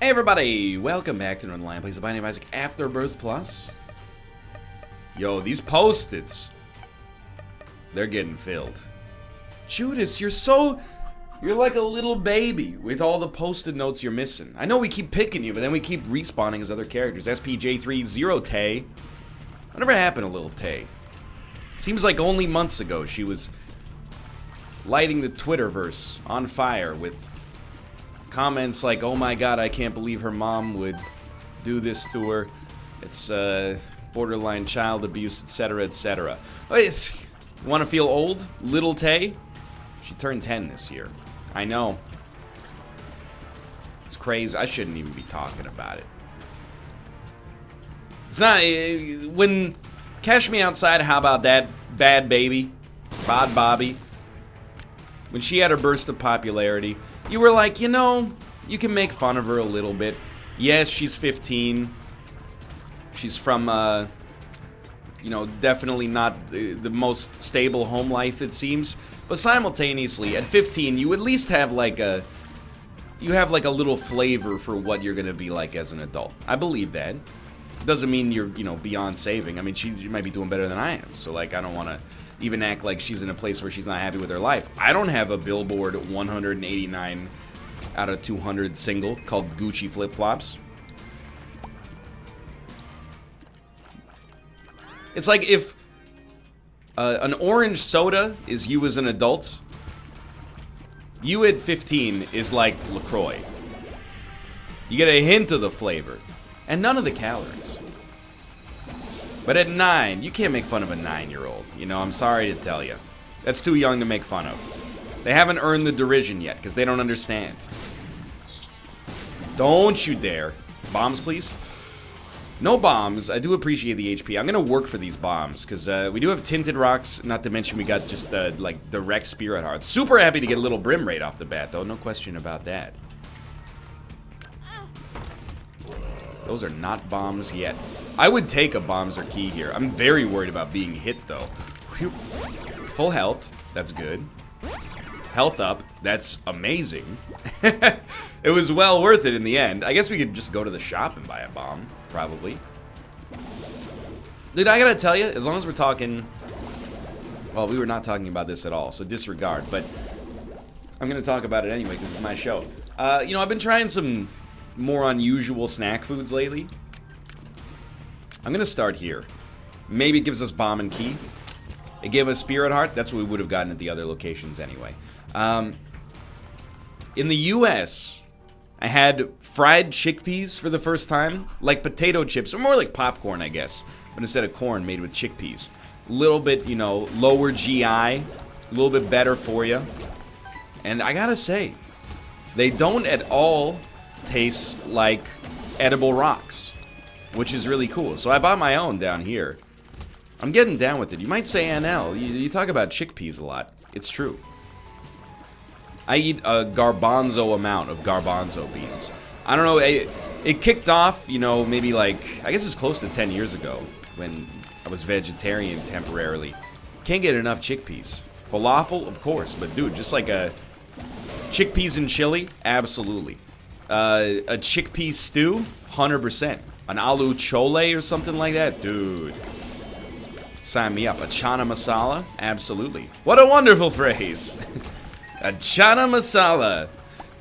Hey everybody, welcome back to Northernlion. Plays the Binding of Isaac Afterbirth Plus. Yo, these post-its, they're getting filled. Judas, you're like a little baby with all the post-it notes you're missing. I know we keep picking you, but then we keep respawning as other characters. SPJ30 Tay. Whatever happened to little Tay? Seems like only months ago she was lighting the Twitterverse on fire with comments like, oh my god, I can't believe her mom would do this to her. It's borderline child abuse, etc., etc. You want to feel old? Little Tay? She turned 10 this year. I know. It's crazy. I shouldn't even be talking about it. It's not... when... Cash Me Outside, how about that bad baby? Bod Bobby. When she had her burst of popularity, you were like, you know, you can make fun of her a little bit. Yes, she's 15. She's from, you know, definitely not the most stable home life, it seems. But simultaneously, at 15, you at least have like a... You have like a little flavor for what you're gonna be like as an adult. I believe that. Doesn't mean you're, you know, beyond saving. I mean, she might be doing better than I am. So, like, I don't want to even act like she's in a place where she's not happy with her life. I don't have a Billboard 189 out of 200 single called Gucci Flip Flops. It's like if an orange soda is you as an adult, you at 15 is like LaCroix. You get a hint of the flavor and none of the calories. But at 9, you can't make fun of a 9-year-old. You know, I'm sorry to tell you. That's too young to make fun of. They haven't earned the derision yet, because they don't understand. Don't you dare. Bombs, please? No bombs. I do appreciate the HP. I'm going to work for these bombs, because we do have tinted rocks, not to mention we got just, like, direct spirit hearts. Super happy to get a little brim rate off the bat, though. No question about that. Those are not bombs yet. I would take a bombs or key here. I'm very worried about being hit, though. Whew. Full health. That's good. Health up. That's amazing. It was well worth it in the end. I guess we could just go to the shop and buy a bomb. Probably. Dude, I gotta tell you, as long as we're talking... Well, we were not talking about this at all, so disregard. But I'm gonna talk about it anyway, because it's my show. You know, I've been trying some more unusual snack foods lately. I'm gonna start here. Maybe it gives us bomb and key. It gave us spirit heart. That's what we would have gotten at the other locations anyway. In the US, I had fried chickpeas for the first time. Like potato chips, or more like popcorn, I guess. But instead of corn, made with chickpeas. A little bit, you know, lower GI. A little bit better for you. And I gotta say, they don't at all taste like edible rocks. Which is really cool. So I bought my own down here. I'm getting down with it. You might say, NL, you talk about chickpeas a lot. It's true. I eat a garbanzo amount of garbanzo beans. I don't know, it kicked off, you know, maybe like, I guess it's close to 10 years ago when I was vegetarian temporarily. Can't get enough chickpeas. Falafel, of course, but dude, just like a chickpeas and chili, absolutely. A chickpea stew, 100%. An aloo chole or something like that? Dude. Sign me up. A chana masala? Absolutely. What a wonderful phrase. A chana masala.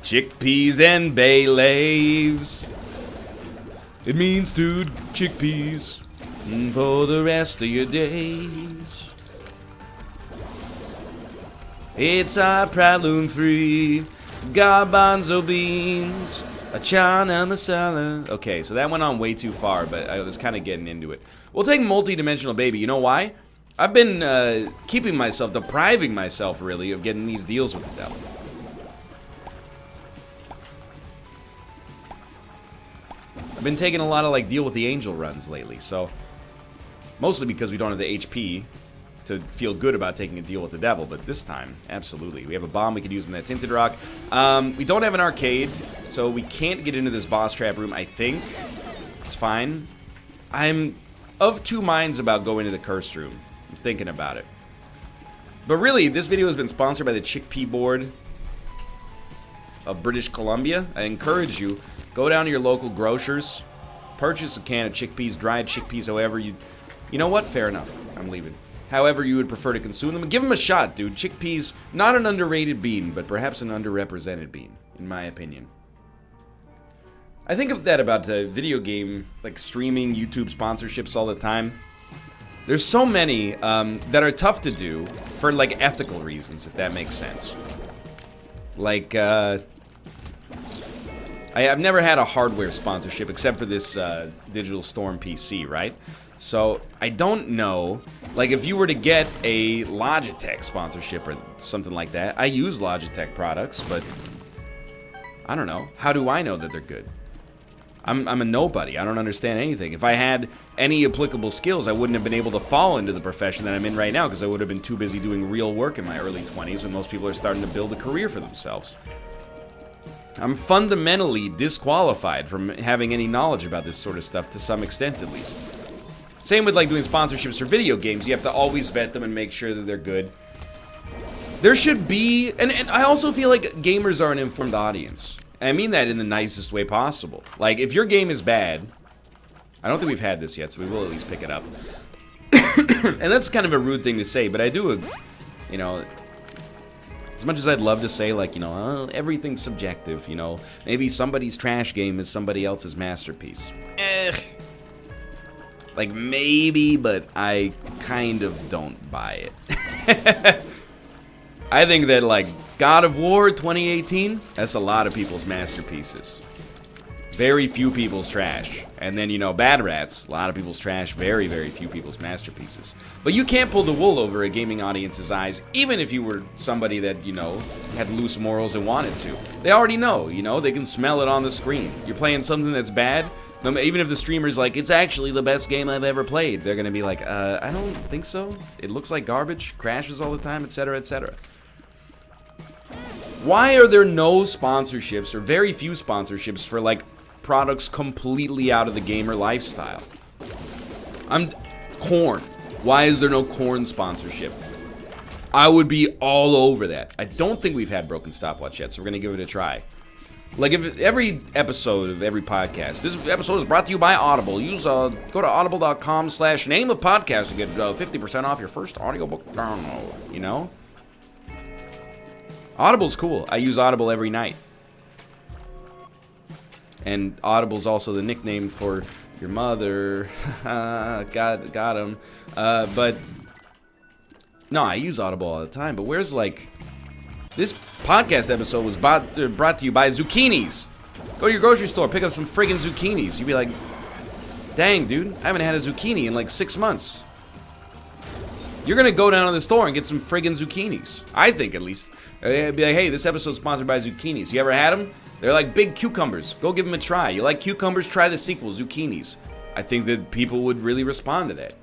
Chickpeas and bay leaves. It means stewed chickpeas for the rest of your days. It's our pralune-free garbanzo beans. A chana masala. Okay, so that went on way too far, but I was kind of getting into it. We'll take multi-dimensional baby. You know why? I've been keeping myself, depriving myself, really, of getting these deals with the devil. I've been taking a lot of, like, deal with the angel runs lately, so... Mostly because we don't have the HP to feel good about taking a deal with the devil, but this time, absolutely. We have a bomb we could use in that tinted rock. We don't have an arcade, so we can't get into this boss trap room, I think. It's fine. I'm of two minds about going to the cursed room. I'm thinking about it. But really, this video has been sponsored by the Chickpea board of British Columbia. I encourage you, Go down to your local grocers, purchase a can of chickpeas, dried chickpeas, however you... You know what? Fair enough. I'm leaving. However you would prefer to consume them. Give them a shot, dude. Chickpeas, not an underrated bean, but perhaps an underrepresented bean, in my opinion. I think of that about video game, like streaming, YouTube sponsorships all the time. There's so many that are tough to do for, like, ethical reasons, if that makes sense. Like, I've never had a hardware sponsorship except for this Digital Storm PC, right? So I don't know, like, if you were to get a Logitech sponsorship or something like that. I use Logitech products, but I don't know. How do I know that they're good? I'm a nobody. I don't understand anything. If I had any applicable skills, I wouldn't have been able to fall into the profession that I'm in right now because I would have been too busy doing real work in my early 20s when most people are starting to build a career for themselves. I'm fundamentally disqualified from having any knowledge about this sort of stuff, to some extent at least. Same with, like, doing sponsorships for video games. You have to always vet them and make sure that they're good. There should be, and I also feel like gamers are an informed audience. And I mean that in the nicest way possible. Like, if your game is bad, I don't think we've had this yet, so we will at least pick it up. And that's kind of a rude thing to say, but I do, you know, as much as I'd love to say, like, you know, everything's subjective, you know, maybe somebody's trash game is somebody else's masterpiece. Like, maybe, but I kind of don't buy it. I think that, like, God of War 2018, that's a lot of people's masterpieces. Very few people's trash. And then, you know, Bad Rats, a lot of people's trash, very, very few people's masterpieces. But you can't pull the wool over a gaming audience's eyes, even if you were somebody that, you know, had loose morals and wanted to. They already know, you know, they can smell it on the screen. You're playing something that's bad, even if the streamer's like, it's actually the best game I've ever played, they're gonna be like, I don't think so. It looks like garbage, crashes all the time, etc., etc. Why are there no sponsorships, or very few sponsorships, for, like, products completely out of the gamer lifestyle? Corn. Why is there no corn sponsorship? I would be all over that. I don't think we've had Broken Stopwatch yet, so we're gonna give it a try. Like, if every episode of every podcast, this episode is brought to you by Audible. Go to audible.com/name of podcast to get 50% off your first audiobook download, you know? Audible's cool. I use Audible every night. And Audible's also the nickname for your mother. got him. But no, I use Audible all the time. But where's, like, this podcast episode was brought to you by zucchinis. Go to your grocery store, pick up some friggin' zucchinis. You'd be like, dang, dude, I haven't had a zucchini in like 6 months. You're gonna go down to the store and get some friggin' zucchinis. I think, at least. Be like, hey, this episode's sponsored by zucchinis. You ever had them? They're like big cucumbers. Go give them a try. You like cucumbers? Try the sequel, zucchinis. I think that people would really respond to that.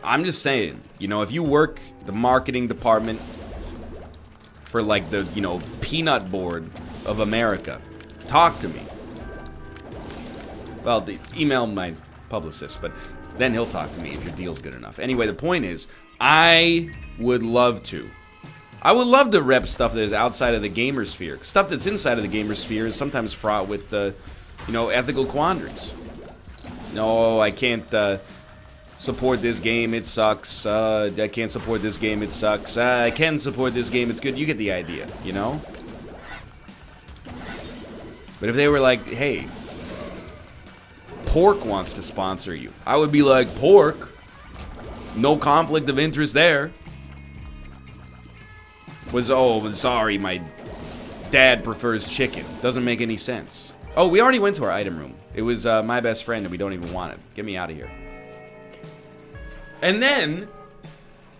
I'm just saying, you know, if you work the marketing department for, like, the, you know, peanut board of America, talk to me. Well, email my publicist, but then he'll talk to me if your deal's good enough. Anyway, the point is, I would love to rep stuff that is outside of the gamer sphere. Stuff that's inside of the gamer sphere is sometimes fraught with, you know, ethical quandaries. No, I can't support this game, it sucks. I can't support this game, it sucks. I can support this game, it's good. You get the idea, you know? But if they were like, hey, Pork wants to sponsor you, I would be like, Pork? No conflict of interest there. Sorry, my dad prefers chicken. Doesn't make any sense. Oh, we already went to our item room. It was my best friend and we don't even want it. Get me out of here. And then,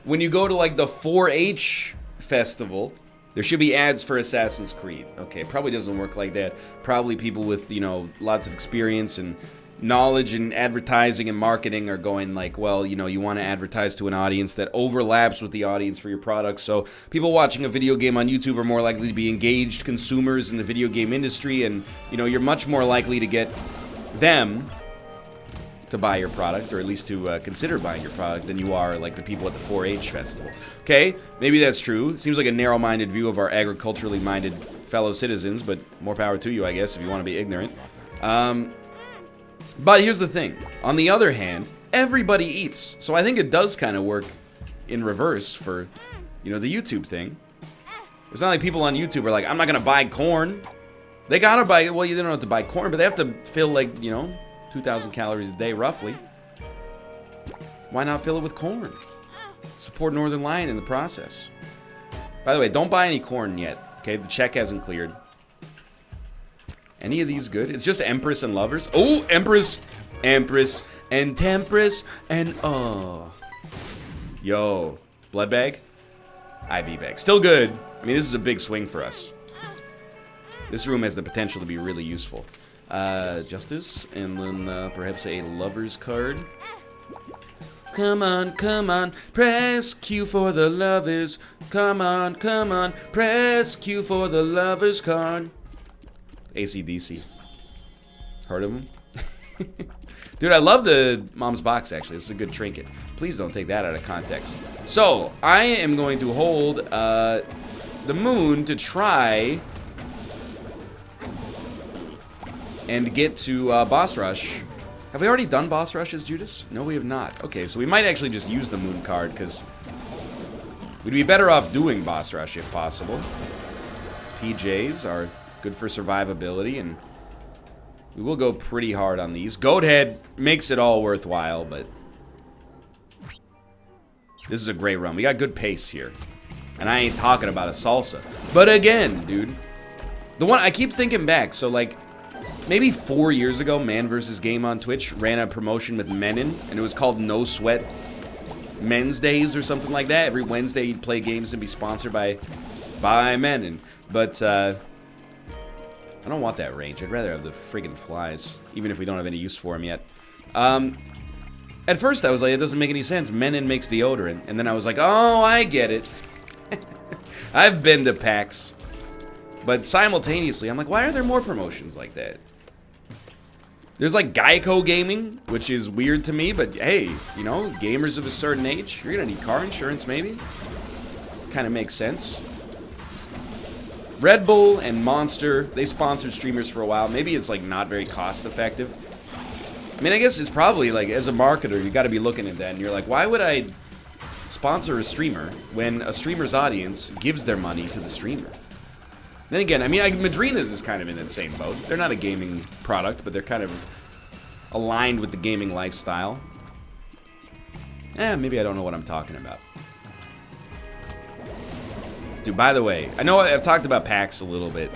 when you go to, like, the 4-H festival, there should be ads for Assassin's Creed. Okay, probably doesn't work like that. Probably people with, you know, lots of experience and knowledge in advertising and marketing are going like, well, you know, you want to advertise to an audience that overlaps with the audience for your product. So people watching a video game on YouTube are more likely to be engaged consumers in the video game industry, and, you know, you're much more likely to get them to buy your product, or at least to consider buying your product, than you are like the people at the 4-H festival. Okay, maybe that's true. It seems like a narrow-minded view of our agriculturally minded fellow citizens, but more power to you, I guess, if you want to be ignorant. But here's the thing. On the other hand, everybody eats. So I think it does kind of work in reverse for, you know, the YouTube thing. It's not like people on YouTube are like, I'm not going to buy corn. They got to buy, well, you don't have to buy corn, but they have to fill like, you know, 2,000 calories a day, roughly. Why not fill it with corn? Support Northernlion in the process. By the way, don't buy any corn yet, okay? The check hasn't cleared. Any of these good? It's just Empress and Lovers. Oh, Empress, Empress, and Tempress, and oh. Yo, blood bag? IV bag. Still good. I mean, this is a big swing for us. This room has the potential to be really useful. Justice, and then perhaps a Lover's card. Come on, press Q for the Lovers. Come on, press Q for the Lovers card. AC/DC. Heard of him? Dude, I love the Mom's Box, actually. This is a good trinket. Please don't take that out of context. So, I am going to hold the moon to try and get to Boss Rush. Have we already done Boss Rushes, Judas? No, we have not. Okay, so we might actually just use the moon card, because we'd be better off doing Boss Rush if possible. PJs are good for survivability, and we will go pretty hard on these. Goat Head makes it all worthwhile, but this is a great run. We got good pace here. And I ain't talking about a salsa. But again, dude, the one I keep thinking back, so like maybe 4 years ago, Man vs. Game on Twitch ran a promotion with Menin, and it was called No Sweat Men's Days or something like that. Every Wednesday you'd play games and be sponsored by Menin. But I don't want that range. I'd rather have the friggin' flies, even if we don't have any use for them yet. At first I was like, it doesn't make any sense. Menin makes deodorant. And then I was like, oh, I get it. I've been to PAX. But simultaneously, I'm like, why are there more promotions like that? There's like Geico Gaming, which is weird to me, but hey, you know, gamers of a certain age, you're gonna need car insurance maybe. Kind of makes sense. Red Bull and Monster, they sponsored streamers for a while. Maybe it's like not very cost effective. I mean, I guess it's probably like, as a marketer, you gotta be looking at that and you're like, why would I sponsor a streamer when a streamer's audience gives their money to the streamer? Then again, I mean, Madrina's is kind of in that same boat. They're not a gaming product, but they're kind of aligned with the gaming lifestyle. Maybe I don't know what I'm talking about. Dude, by the way, I know I've talked about PAX a little bit.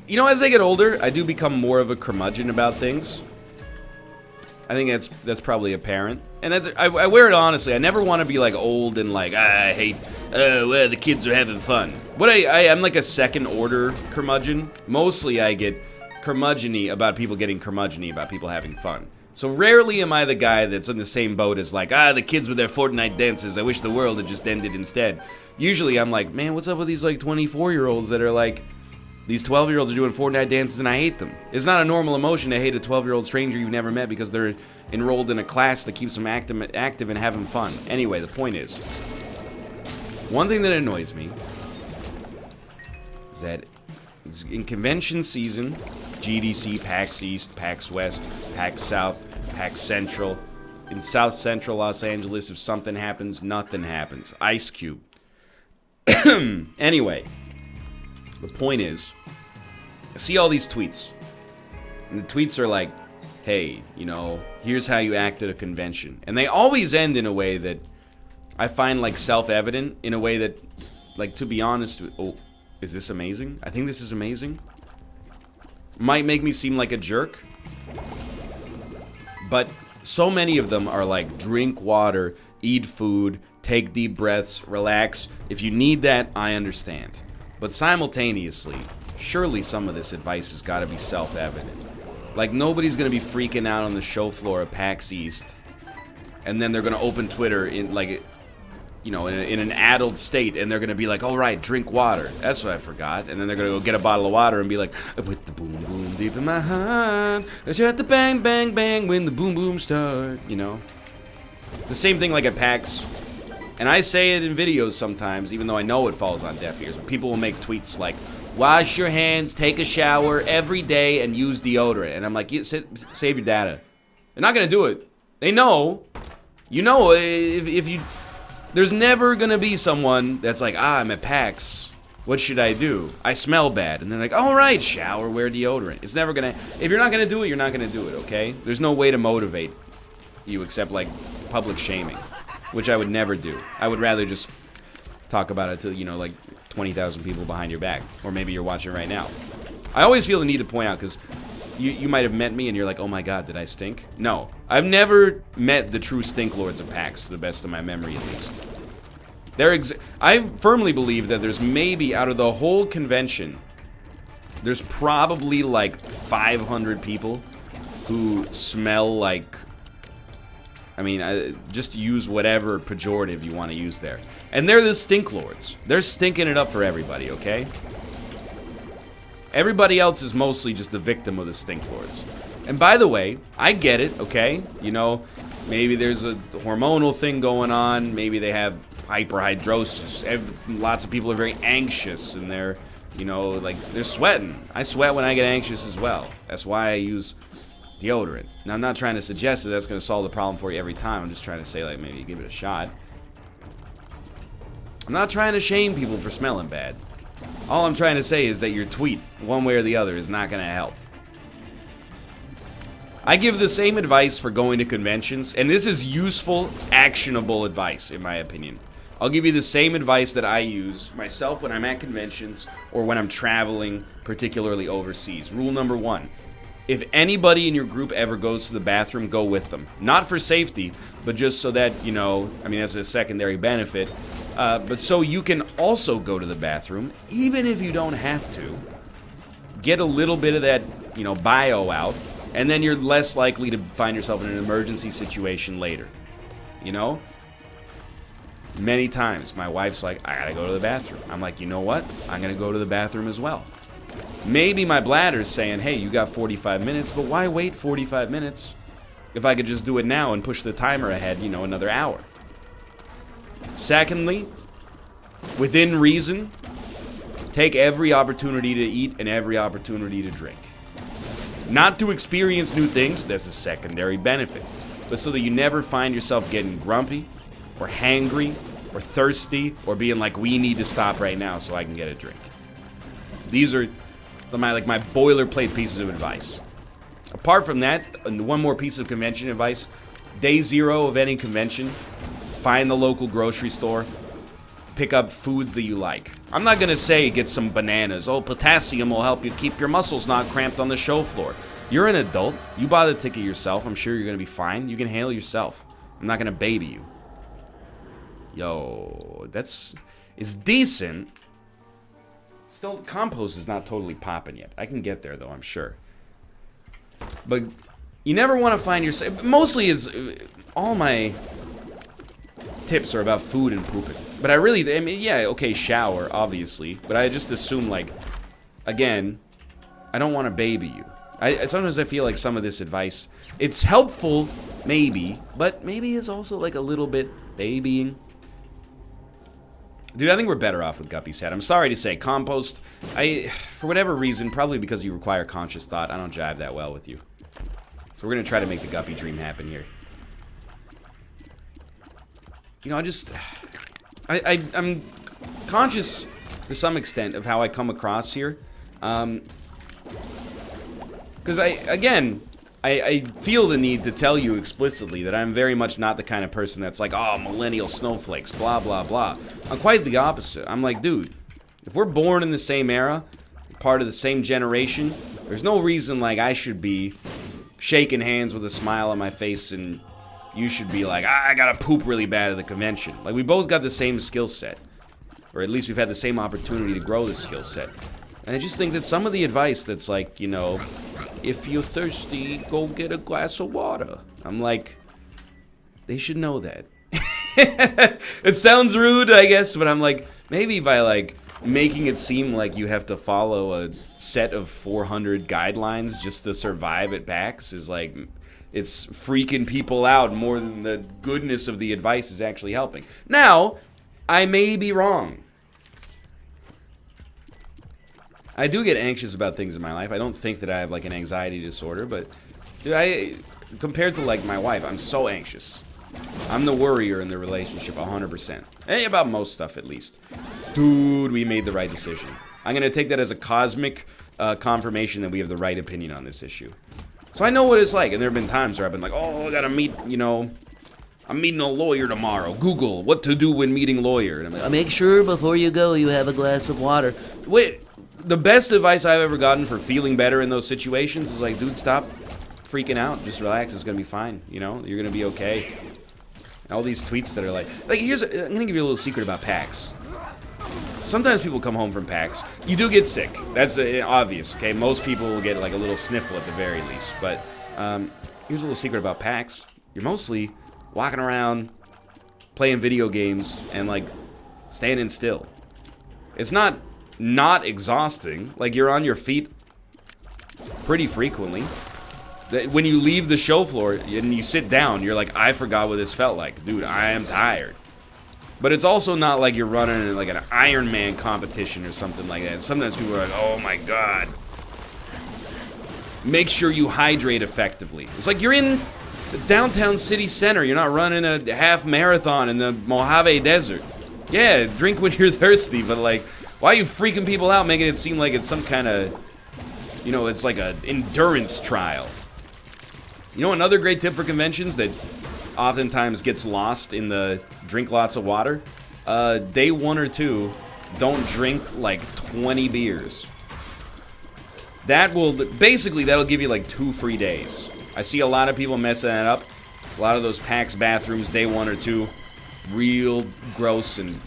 You know, as I get older, I do become more of a curmudgeon about things. I think that's probably apparent. And that's, I wear it honestly. I never want to be like old and like, I hate, well, the kids are having fun. But I'm like a second order curmudgeon. Mostly I get curmudgeon-y about people getting curmudgeon-y about people having fun. So rarely am I the guy that's in the same boat as like, the kids with their Fortnite dances, I wish the world had just ended instead. Usually I'm like, man, what's up with these like 24-year-olds that are like, these 12-year-olds are doing Fortnite dances and I hate them. It's not a normal emotion to hate a 12-year-old stranger you've never met because they're enrolled in a class that keeps them active and having fun. Anyway, the point is, one thing that annoys me is that it's in convention season, GDC, PAX East, PAX West, PAX South, PAX Central. In South Central Los Angeles, if something happens, nothing happens. Ice Cube. Anyway, the point is, I see all these tweets. And the tweets are like, hey, you know, here's how you act at a convention. And they always end in a way that I find like self-evident, in a way that, like, to be honest, oh, is this amazing? I think this is amazing. Might make me seem like a jerk. But so many of them are like, drink water, eat food, take deep breaths, relax. If you need that, I understand. But simultaneously, surely some of this advice has got to be self-evident. Like, nobody's going to be freaking out on the show floor of PAX East, and then they're going to open Twitter in, like, you know, in an addled state, and they're gonna be like, all right, drink water. That's what I forgot. And then they're gonna go get a bottle of water and be like, I put the boom boom deep in my heart. I shut the bang bang bang when the boom boom start. You know, it's the same thing like at PAX. And I say it in videos sometimes, even though I know it falls on deaf ears. But people will make tweets like, wash your hands, take a shower every day, and use deodorant. And I'm like, save your data. They're not gonna do it. They know. You know, if you... There's never gonna be someone that's like, I'm at PAX. What should I do? I smell bad. And they're like, all right, shower, wear deodorant. It's never gonna... If you're not gonna do it, you're not gonna do it, okay? There's no way to motivate you except, like, public shaming. Which I would never do. I would rather just talk about it to, you know, like 20,000 people behind your back. Or maybe you're watching right now. I always feel the need to point out, because you might have met me and you're like, oh my god, did I stink? No. I've never met the true stink lords of PAX, to the best of my memory at least. I firmly believe that there's maybe, out of the whole convention, there's probably like 500 people who smell like... I mean, just use whatever pejorative you want to use there. And they're the stink lords. They're stinking it up for everybody, okay? Everybody else is mostly just a victim of the stink lords. And by the way, I get it, okay? You know, maybe there's a hormonal thing going on. Maybe they have hyperhidrosis. Lots of people are very anxious and they're, you know, like, they're sweating. I sweat when I get anxious as well. That's why I use deodorant. Now, I'm not trying to suggest that that's going to solve the problem for you every time. I'm just trying to say, like, maybe you give it a shot. I'm not trying to shame people for smelling bad. All I'm trying to say is that your tweet, one way or the other, is not going to help. I give the same advice for going to conventions, and this is useful, actionable advice, in my opinion. I'll give you the same advice that I use myself when I'm at conventions or when I'm traveling, particularly overseas. Rule number 1. If anybody in your group ever goes to the bathroom, go with them. Not for safety, but just so that, you know, I mean, that's a secondary benefit. But so you can also go to the bathroom, even if you don't have to. Get a little bit of that, you know, bio out, and then you're less likely to find yourself in an emergency situation later. You know? Many times, my wife's like, I gotta go to the bathroom. I'm like, you know what? I'm gonna go to the bathroom as well. Maybe my bladder's saying, hey, you got 45 minutes, but why wait 45 minutes if I could just do it now and push the timer ahead, you know, another hour? Secondly, within reason, take every opportunity to eat and every opportunity to drink. Not to experience new things, that's a secondary benefit, but so that you never find yourself getting grumpy or hangry or thirsty or being like, we need to stop right now so I can get a drink. These are my boilerplate pieces of advice. Apart from that, one more piece of convention advice. Day 0 of any convention, find the local grocery store, pick up foods that you like. I'm not gonna say get some bananas. Oh, potassium will help you keep your muscles not cramped on the show floor. You're an adult. You bought the ticket yourself. I'm sure you're gonna be fine. You can handle yourself. I'm not gonna baby you. Yo, it's decent. Still, compost is not totally popping yet. I can get there, though, I'm sure. But you never want to find yourself... Mostly, all my tips are about food and pooping. But I mean, yeah, okay, shower, obviously. But I just assume, like, again, I don't want to baby you. Sometimes I feel like some of this advice, it's helpful, maybe, but maybe it's also, like, a little bit babying. Dude, I think we're better off with Guppy's head. I'm sorry to say, compost, for whatever reason, probably because you require conscious thought, I don't jive that well with you. So we're going to try to make the Guppy dream happen here. You know, I'm conscious to some extent of how I come across here. Because I feel the need to tell you explicitly that I'm very much not the kind of person that's like, oh, millennial snowflakes, blah, blah, blah. I'm quite the opposite. I'm like, dude, if we're born in the same era, part of the same generation, there's no reason, like, I should be shaking hands with a smile on my face and you should be like, I gotta poop really bad at the convention. Like, we both got the same skill set. Or at least we've had the same opportunity to grow the skill set. And I just think that some of the advice that's like, you know, if you're thirsty, go get a glass of water. I'm like, they should know that. It sounds rude, I guess, but I'm like, maybe by like making it seem like you have to follow a set of 400 guidelines just to survive at PAX is like, it's freaking people out more than the goodness of the advice is actually helping. Now, I may be wrong. I do get anxious about things in my life. I don't think that I have like an anxiety disorder, but dude, compared to like my wife, I'm so anxious. I'm the worrier in the relationship 100%. Hey, about most stuff at least. Dude, we made the right decision. I'm gonna take that as a cosmic confirmation that we have the right opinion on this issue. So I know what it's like, and there have been times where I've been like, oh, I gotta meet, you know, I'm meeting a lawyer tomorrow. Google what to do when meeting a lawyer. And I'm like, make sure before you go you have a glass of water. Wait, the best advice I've ever gotten for feeling better in those situations is like, dude, stop freaking out. Just relax. It's gonna be fine. You know, you're gonna be okay. And all these tweets that are like I'm gonna give you a little secret about PAX. Sometimes people come home from PAX. You do get sick. That's obvious, okay? Most people will get like a little sniffle at the very least. But here's a little secret about PAX. You're mostly walking around, playing video games, and like standing still. It's not exhausting. Like you're on your feet pretty frequently. When you leave the show floor and you sit down, you're like, I forgot what this felt like. Dude, I am tired. But it's also not like you're running like an Iron Man competition or something like that. Sometimes people are like, oh my god. Make sure you hydrate effectively. It's like you're in the downtown city center. You're not running a half marathon in the Mojave Desert. Yeah, drink when you're thirsty, but like, why are you freaking people out making it seem like it's some kind of, you know, it's like an endurance trial? You know, another great tip for conventions that oftentimes gets lost in the drink lots of water. Day 1 or 2, don't drink like 20 beers. That will, basically that'll give you like 2 free days. I see a lot of people messing that up. A lot of those PAX bathrooms, day 1 or 2, real gross, and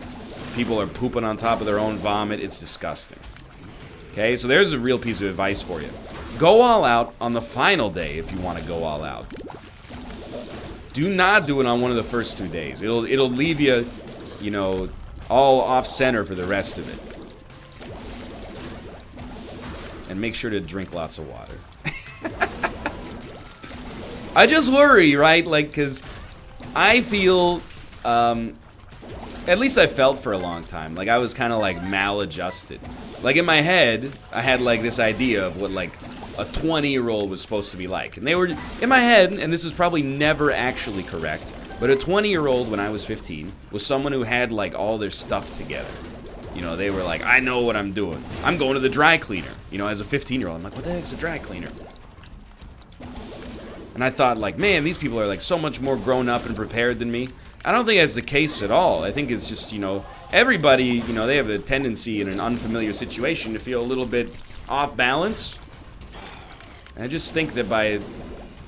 people are pooping on top of their own vomit. It's disgusting. Okay, so there's a real piece of advice for you. Go all out on the final day if you want to go all out. Do not do it on one of the first 2 days. It'll leave you, you know, all off center for the rest of it. And make sure to drink lots of water. I just worry, right? Like, because I feel, at least I felt for a long time, like I was kind of like maladjusted. Like in my head, I had like this idea of what like a 20-year-old was supposed to be like. And they were, in my head, and this is probably never actually correct, but a 20-year-old when I was 15 was someone who had like all their stuff together. You know, they were like, I know what I'm doing. I'm going to the dry cleaner. You know, as a 15-year-old, I'm like, what the heck's a dry cleaner? And I thought like, man, these people are like so much more grown up and prepared than me. I don't think that's the case at all. I think it's just, you know, everybody, you know, they have a tendency in an unfamiliar situation to feel a little bit off balance. And I just think that by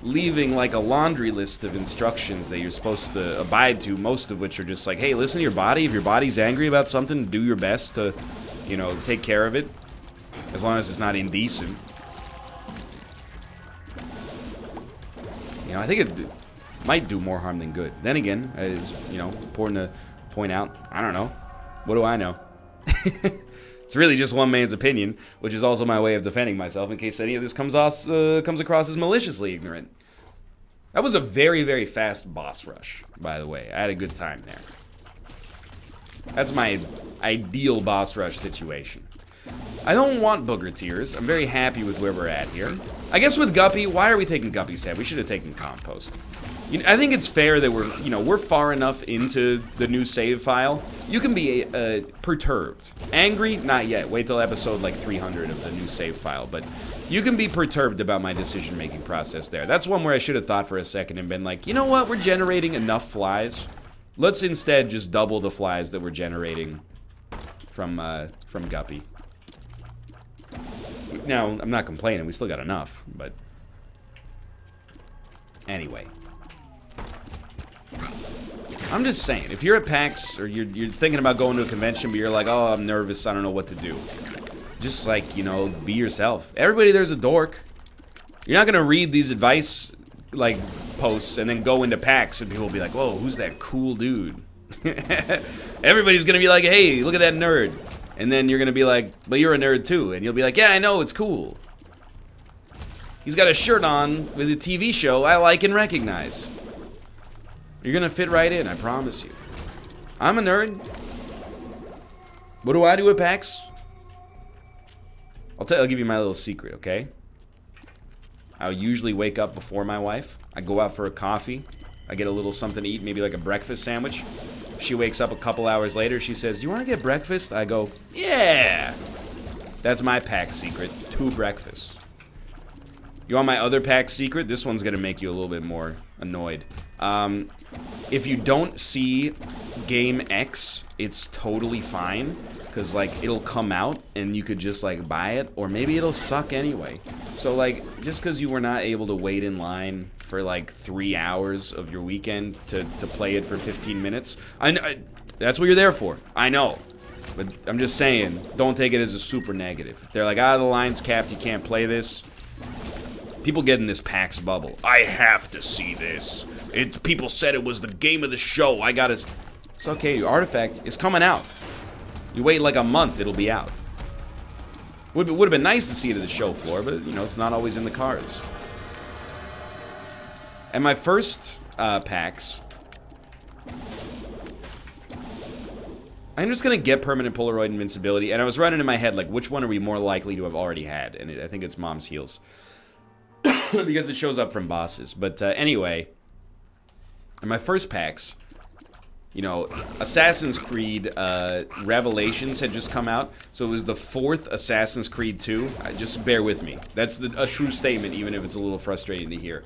leaving like a laundry list of instructions that you're supposed to abide to, most of which are just like, hey, listen to your body. If your body's angry about something, do your best to, you know, take care of it. As long as it's not indecent. You know, I think it might do more harm than good. Then again, it's, you know, important to point out, I don't know. What do I know? It's really just one man's opinion, which is also my way of defending myself in case any of this comes across as maliciously ignorant. That was a very, very fast boss rush, by the way. I had a good time there. That's my ideal boss rush situation. I don't want booger tears. I'm very happy with where we're at here. I guess with Guppy, why are we taking Guppy's head? We should have taken Compost. You know, I think it's fair that we're far enough into the new save file. You can be perturbed. Angry? Not yet. Wait till episode like 300 of the new save file. But you can be perturbed about my decision-making process there. That's one where I should have thought for a second and been like, you know what? We're generating enough flies. Let's instead just double the flies that we're generating from Guppy. Now, I'm not complaining. We still got enough, but anyway. I'm just saying, if you're at PAX or you're thinking about going to a convention, but you're like, oh, I'm nervous, I don't know what to do. Just like, you know, be yourself. Everybody there's a dork. You're not gonna read these advice like posts and then go into PAX and people will be like, whoa, who's that cool dude? Everybody's gonna be like, hey, look at that nerd. And then you're gonna be like, but you're a nerd too. And you'll be like, yeah, I know, it's cool. He's got a shirt on with a TV show I like and recognize. You're gonna fit right in, I promise you. I'm a nerd. What do I do at PAX? I'll give you my little secret, okay? I'll usually wake up before my wife. I go out for a coffee. I get a little something to eat, maybe like a breakfast sandwich. She wakes up a couple hours later. She says, you want to get breakfast? I go, yeah. That's my PAX secret. 2 breakfasts. You want my other PAX secret? This one's going to make you a little bit more annoyed. If you don't see Game X, it's totally fine. Because, like, it'll come out and you could just, like, buy it. Or maybe it'll suck anyway. So, like, just because you were not able to wait in line for, like, 3 hours of your weekend to play it for 15 minutes. That's what you're there for. I know. But I'm just saying, don't take it as a super negative. If they're like, the line's capped, you can't play this. People get in this PAX bubble. I have to see this. People said it was the game of the show. I gotta... It's okay, your artifact is coming out. You wait like a month, it'll be out. Would have been nice to see it at the show floor, but, you know, it's not always in the cards. And my first PAX, I'm just gonna get permanent Polaroid invincibility, and I was running in my head, like, which one are we more likely to have already had? And I think it's Mom's Heels. Because it shows up from bosses. But anyway, in my first PAX, you know, Assassin's Creed Revelations had just come out, so it was the 4th Assassin's Creed 2. Just bear with me. That's a true statement, even if it's a little frustrating to hear.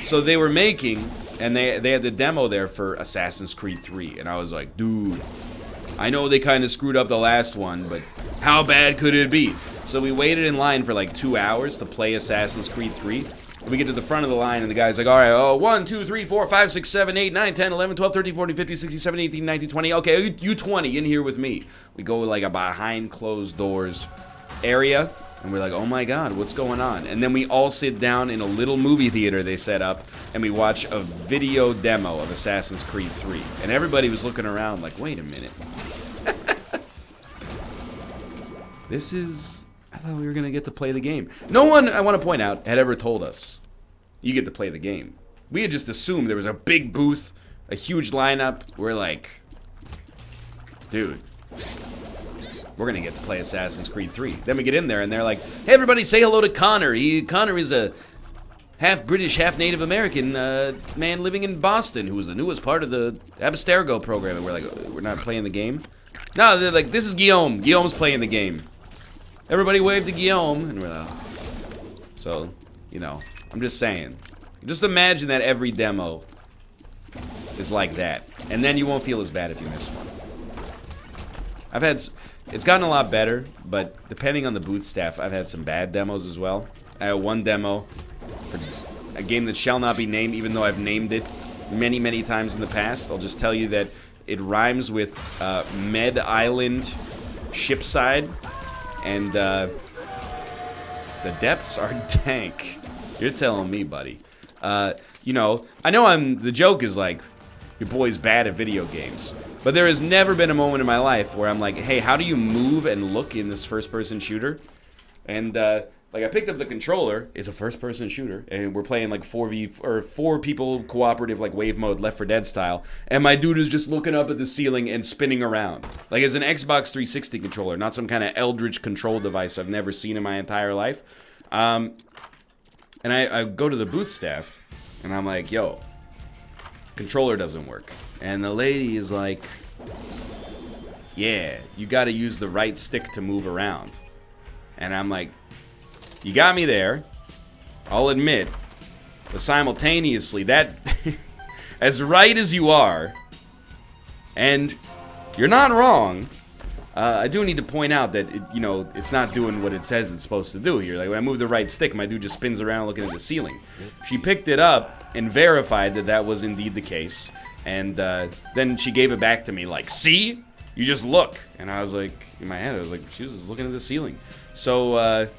So they were making, and they had the demo there for Assassin's Creed 3, and I was like, dude, I know they kind of screwed up the last one, but how bad could it be? So we waited in line for like 2 hours to play Assassin's Creed 3. We get to the front of the line, and the guy's like, all right, 1, 2, 3, 4, 5, 6, 7, 8, 9, 10, 11, 12, 13, 14, 15, 16, 17, 18, 19, 20. Okay, you 20 in here with me. We go like a behind closed doors area, and we're like, oh my god, what's going on? And then we all sit down in a little movie theater they set up, and we watch a video demo of Assassin's Creed 3. And everybody was looking around like, wait a minute. This is... I thought we were going to get to play the game. No one, I want to point out, had ever told us, you get to play the game. We had just assumed there was a big booth, a huge lineup. We're like, dude, we're going to get to play Assassin's Creed 3. Then we get in there, and they're like, hey, everybody, say hello to Connor. Connor is a half-British, half-Native American man living in Boston who was the newest part of the Abstergo program. And we're like, we're not playing the game? No, they're like, this is Guillaume. Guillaume's playing the game. Everybody wave to Guillaume, and we're like, oh. So, you know, I'm just saying. Just imagine that every demo is like that. And then you won't feel as bad if you miss one. It's gotten a lot better, but depending on the booth staff, I've had some bad demos as well. I had one demo for a game that shall not be named, even though I've named it many, many times in the past. I'll just tell you that it rhymes with Med Island Shipside. And the depths are dank. You're telling me, buddy. You know the joke is like, your boy's bad at video games. But there has never been a moment in my life where I'm like, hey, how do you move and look in this first-person shooter? And like, I picked up the controller. It's a first-person shooter, and we're playing like 4 people cooperative, like Wave Mode, Left 4 Dead style. And my dude is just looking up at the ceiling and spinning around, like it's an Xbox 360 controller, not some kind of eldritch control device I've never seen in my entire life. And I go to the booth staff, and I'm like, yo, controller doesn't work. And the lady is like, yeah, you got to use the right stick to move around. And I'm like, you got me there, I'll admit, but simultaneously, that, as right as you are, and you're not wrong, I do need to point out that, it's not doing what it says it's supposed to do here. Like, when I move the right stick, my dude just spins around looking at the ceiling. She picked it up and verified that that was indeed the case, and then she gave it back to me like, see? You just look. And I was like, in my head, I was like, she was just looking at the ceiling. So,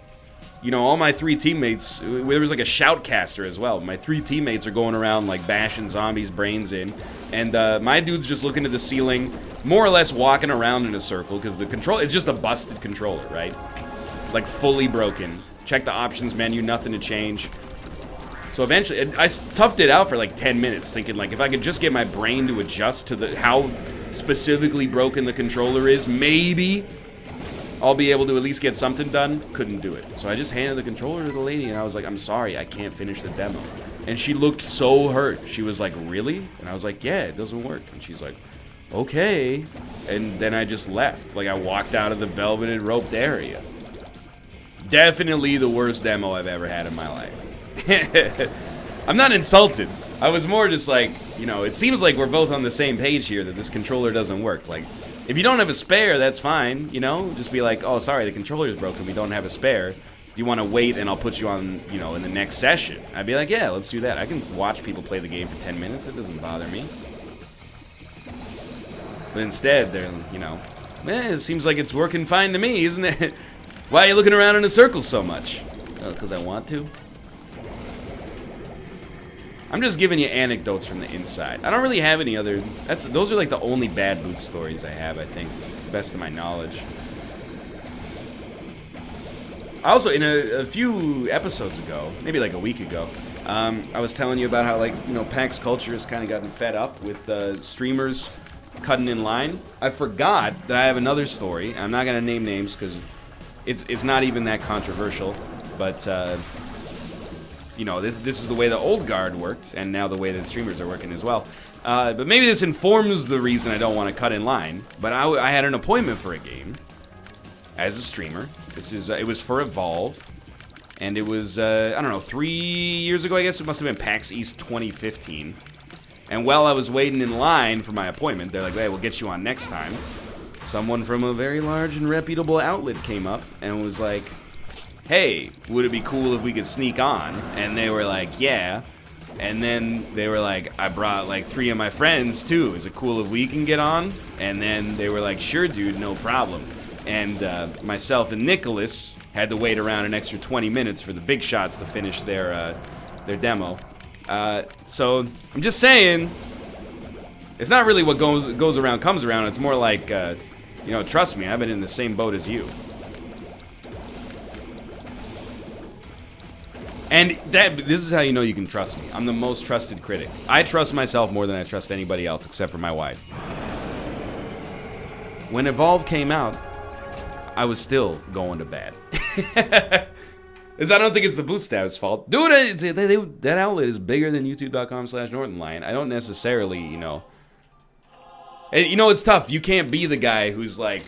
you know, all my 3 teammates, there was like a shoutcaster as well. My 3 teammates are going around like bashing zombies' brains in. And my dude's just looking at the ceiling, more or less walking around in a circle, because the control, it's just a busted controller, right? Like fully broken. Check the options menu, nothing to change. So eventually, I toughed it out for like 10 minutes, thinking like if I could just get my brain to adjust to how specifically broken the controller is, maybe I'll be able to at least get something done. Couldn't do it. So I just handed the controller to the lady and I was like, I'm sorry, I can't finish the demo. And she looked so hurt. She was like, really? And I was like, yeah, it doesn't work. And she's like, okay. And then I just left. Like I walked out of the velveted roped area. Definitely the worst demo I've ever had in my life. I'm not insulted. I was more just like, you know, it seems like we're both on the same page here that this controller doesn't work. Like, if you don't have a spare, that's fine, you know? Just be like, oh, sorry, the controller's broken, we don't have a spare. Do you want to wait and I'll put you on, you know, in the next session? I'd be like, yeah, let's do that. I can watch people play the game for 10 minutes, it doesn't bother me. But instead, they're, you know, it seems like it's working fine to me, isn't it? Why are you looking around in a circle so much? Oh, because I want to? I'm just giving you anecdotes from the inside. I don't really have any other... Those are like the only bad boot stories I have, I think. Best of my knowledge. Also, in a few episodes ago, maybe like a week ago, I was telling you about how, like, you know, PAX culture has kind of gotten fed up with streamers cutting in line. I forgot that I have another story. I'm not going to name names because it's not even that controversial, but... you know, this is the way the old guard worked, and now the way that streamers are working as well. But maybe this informs the reason I don't want to cut in line. But I had an appointment for a game as a streamer. This is it was for Evolve, and it was I don't know, 3 years ago. I guess it must have been PAX East 2015. And while I was waiting in line for my appointment, they're like, "Hey, we'll get you on next time." Someone from a very large and reputable outlet came up and was like, hey, would it be cool if we could sneak on? And they were like, yeah. And then they were like, I brought like 3 of my friends too. Is it cool if we can get on? And then they were like, sure, dude, no problem. And myself and Nicholas had to wait around an extra 20 minutes for the big shots to finish their demo. So I'm just saying, it's not really what goes around comes around. It's more like, you know, trust me, I've been in the same boat as you. And this is how you know you can trust me. I'm the most trusted critic. I trust myself more than I trust anybody else, except for my wife. When Evolve came out, I was still going to bad. Because I don't think it's the bootstrap's fault. Dude, that outlet is bigger than youtube.com/Northernlion. I don't necessarily, you know... You know, it's tough. You can't be the guy who's like,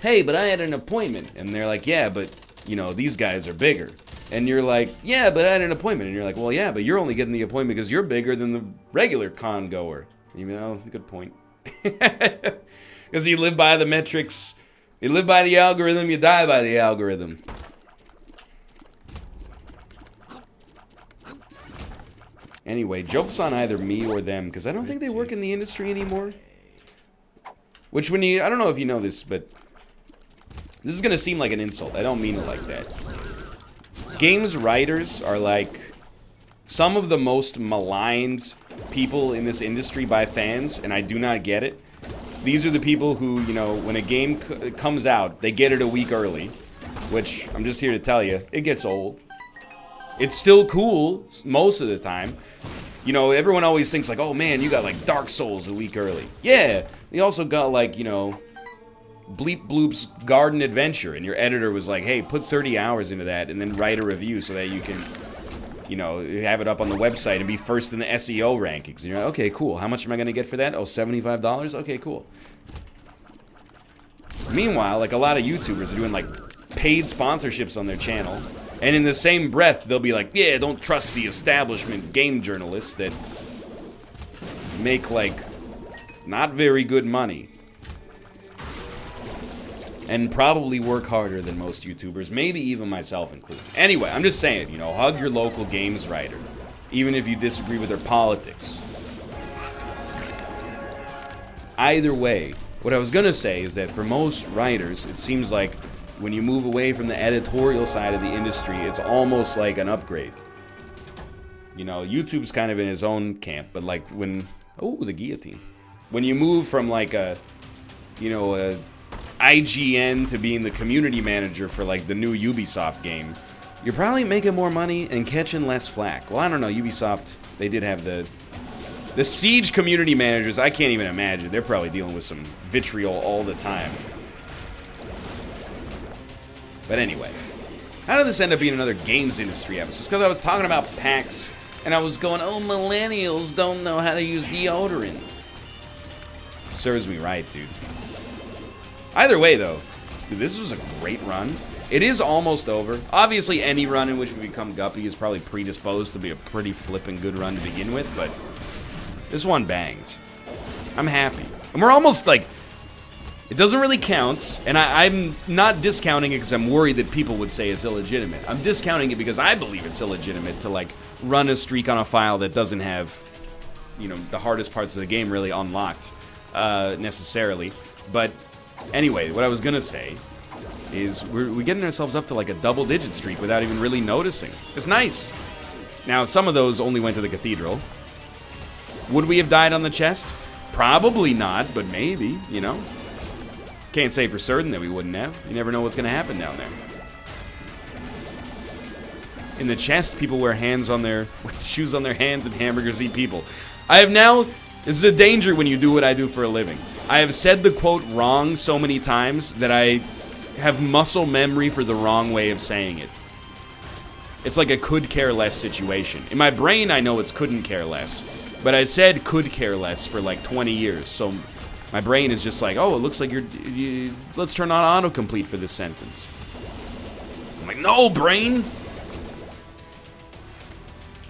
hey, but I had an appointment. And they're like, yeah, but, you know, these guys are bigger. And you're like, yeah, but I had an appointment. And you're like, well, yeah, but you're only getting the appointment because you're bigger than the regular con goer. You know, good point. Because you live by the metrics. You live by the algorithm, you die by the algorithm. Anyway, joke's on either me or them, because I don't think they work in the industry anymore. Which when you, I don't know if you know this, but this is going to seem like an insult. I don't mean it like that. Games writers are like some of the most maligned people in this industry by fans, and I do not get it. These are the people who, you know, when a game comes out, they get it a week early, which I'm just here to tell you, it gets old. It's still cool most of the time. You know, everyone always thinks like, oh man, you got like Dark Souls a week early. Yeah, you also got like, you know, Bleep Bloop's Garden Adventure, and your editor was like, hey, put 30 hours into that and then write a review so that you can, you know, have it up on the website and be first in the SEO rankings. And you're like, okay, cool. How much am I going to get for that? Oh, $75? Okay, cool. Meanwhile, like a lot of YouTubers are doing like paid sponsorships on their channel. And in the same breath, they'll be like, yeah, don't trust the establishment game journalists that make, like, not very good money. And probably work harder than most YouTubers, maybe even myself included. Anyway, I'm just saying, you know, hug your local games writer, even if you disagree with their politics. Either way, what I was gonna say is that for most writers, it seems like when you move away from the editorial side of the industry, it's almost like an upgrade. You know, YouTube's kind of in his own camp, but like when... Oh, the guillotine. When you move from like a, you know, a IGN to being the community manager for like the new Ubisoft game, you're probably making more money and catching less flack. Well, I don't know, Ubisoft, they did have the Siege community managers. I can't even imagine. They're probably dealing with some vitriol all the time. But anyway, how did this end up being another games industry episode? It's because I was talking about packs, and I was going, oh, millennials don't know how to use deodorant. Serves me right, dude. Either way, though, dude, this was a great run. It is almost over. Obviously, any run in which we become Guppy is probably predisposed to be a pretty flippin' good run to begin with, but this one banged. I'm happy. And we're almost like... It doesn't really count, and I'm not discounting it because I'm worried that people would say it's illegitimate. I'm discounting it because I believe it's illegitimate to, like, run a streak on a file that doesn't have, you know, the hardest parts of the game really unlocked, necessarily. But anyway, what I was gonna say is we're getting ourselves up to, like, a double-digit streak without even really noticing. It's nice. Now, some of those only went to the cathedral. Would we have died on the chest? Probably not, but maybe, you know? Can't say for certain that we wouldn't have. You never know what's going to happen down there. In the chest, people wear shoes on their hands and hamburgers eat people. I have now... This is a danger when you do what I do for a living. I have said the quote wrong so many times that I have muscle memory for the wrong way of saying it. It's like a could care less situation. In my brain, I know it's couldn't care less. But I said could care less for like 20 years, so... My brain is just like, oh, it looks like let's turn on autocomplete for this sentence. I'm like, no, brain!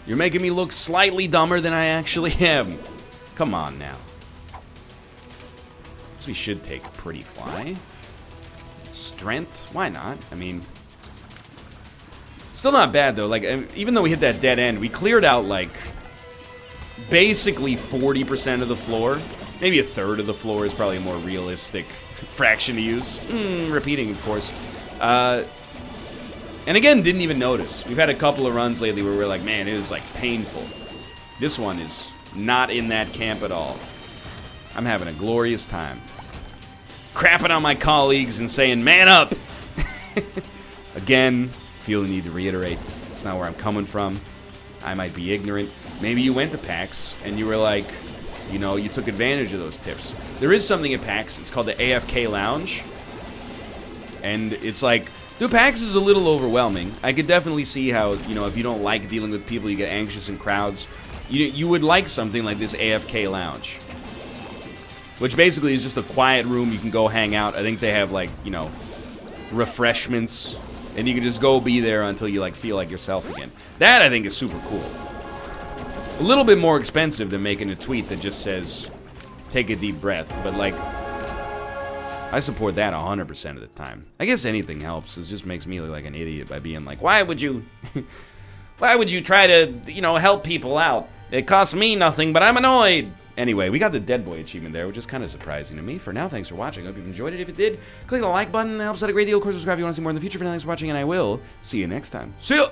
You're making me look slightly dumber than I actually am. Come on now. Guess we should take Pretty Fly. Strength? Why not? I mean... Still not bad, though. Like, even though we hit that dead end, we cleared out, like... basically 40% of the floor. Maybe a third of the floor is probably a more realistic fraction to use. Repeating, of course. And again, didn't even notice. We've had a couple of runs lately where we're like, man, it is like painful. This one is not in that camp at all. I'm having a glorious time. Crapping on my colleagues and saying, man up! Again, feel the need to reiterate, it's not where I'm coming from. I might be ignorant. Maybe you went to PAX and you were like, you know, you took advantage of those tips. There is something at PAX, it's called the AFK Lounge. And it's like, dude, PAX is a little overwhelming. I could definitely see how, you know, if you don't like dealing with people, you get anxious in crowds. You would like something like this AFK Lounge. Which basically is just a quiet room you can go hang out. I think they have, like, you know, refreshments. And you can just go be there until you, like, feel like yourself again. That, I think, is super cool. A little bit more expensive than making a tweet that just says, take a deep breath. But, like, I support that 100% of the time. I guess anything helps. It just makes me look like an idiot by being like, why would you try to, you know, help people out? It costs me nothing, but I'm annoyed. Anyway, we got the Dead Boy achievement there, which is kind of surprising to me. For now, thanks for watching. I hope you've enjoyed it. If you did, click the like button. It helps out a great deal. Of course, subscribe if you want to see more in the future. For now, thanks for watching, and I will see you next time. See ya!